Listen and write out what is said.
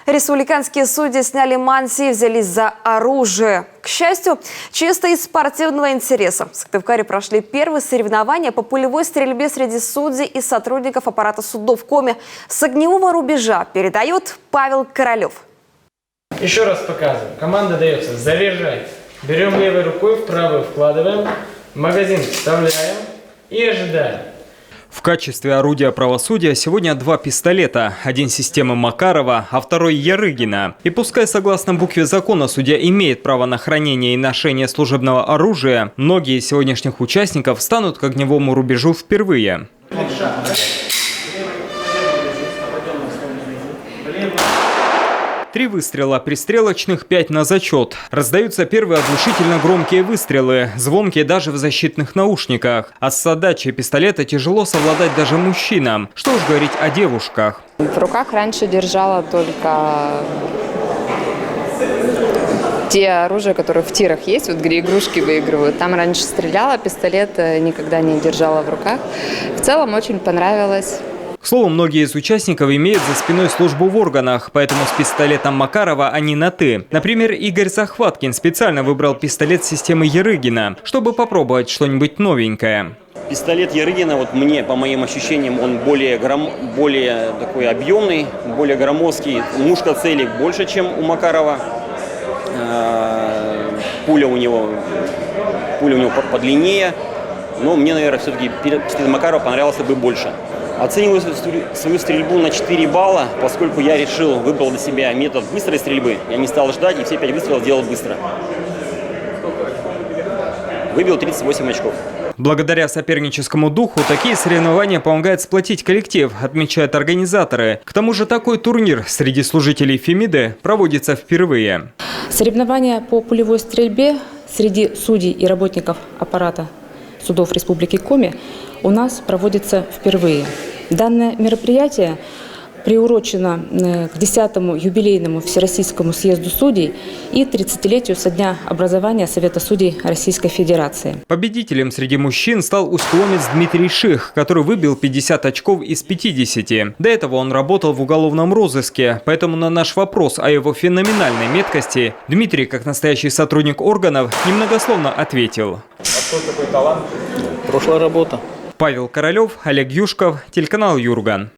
Республиканские судьи сняли мантии и взялись за оружие. К счастью, чисто из спортивного интереса. В Сыктывкаре прошли первые соревнования по пулевой стрельбе среди судей и сотрудников аппарата судов Коми. С огневого рубежа передает Павел Королев. Еще раз показываем. Команда дается заряжать. Берем левой рукой, в правую вкладываем, магазин вставляем и ожидаем. В качестве орудия правосудия сегодня два пистолета. Один системы Макарова, а второй Ярыгина. И пускай согласно букве закона судья имеет право на хранение и ношение служебного оружия, многие из сегодняшних участников станут к огневому рубежу впервые. 3 выстрела пристрелочных, 5 на зачет. Раздаются первые оглушительно громкие выстрелы, звонкие даже в защитных наушниках. А с отдачей пистолета тяжело совладать даже мужчинам. Что уж говорить о девушках. В руках раньше держала только те оружия, которые в тирах есть, вот где игрушки выигрывают. Там раньше стреляла, пистолет никогда не держала в руках. В целом очень понравилось. К слову, многие из участников имеют за спиной службу в органах, поэтому с пистолетом Макарова они на «ты». Например, Игорь Захваткин специально выбрал пистолет системы Ярыгина, чтобы попробовать что-нибудь новенькое. Пистолет Ярыгина, вот мне, по моим ощущениям, он более такой объемный, более громоздкий. Мушка цели больше, чем у Макарова. Пуля у него подлиннее. Но мне, наверное, все-таки пистолет Макарова понравился бы больше. Оцениваю свою стрельбу на 4 балла, поскольку я выбрал для себя метод быстрой стрельбы. Я не стал ждать и все 5 выстрелов сделал быстро. Выбил 38 очков. Благодаря соперническому духу такие соревнования помогают сплотить коллектив, отмечают организаторы. К тому же такой турнир среди служителей Фемиды проводится впервые. Соревнования по пулевой стрельбе среди судей и работников аппарата судов Республики Коми у нас проводится впервые. Данное мероприятие приурочено к 10-му юбилейному Всероссийскому съезду судей и 30-летию со дня образования Совета судей Российской Федерации. Победителем среди мужчин стал усть-ломец Дмитрий Ших, который выбил 50 очков из 50. До этого он работал в уголовном розыске, поэтому на наш вопрос о его феноменальной меткости Дмитрий, как настоящий сотрудник органов, немногословно ответил. А что такой талант? Прошлая работа. Павел Королев, Олег Юшков, телеканал Юрган.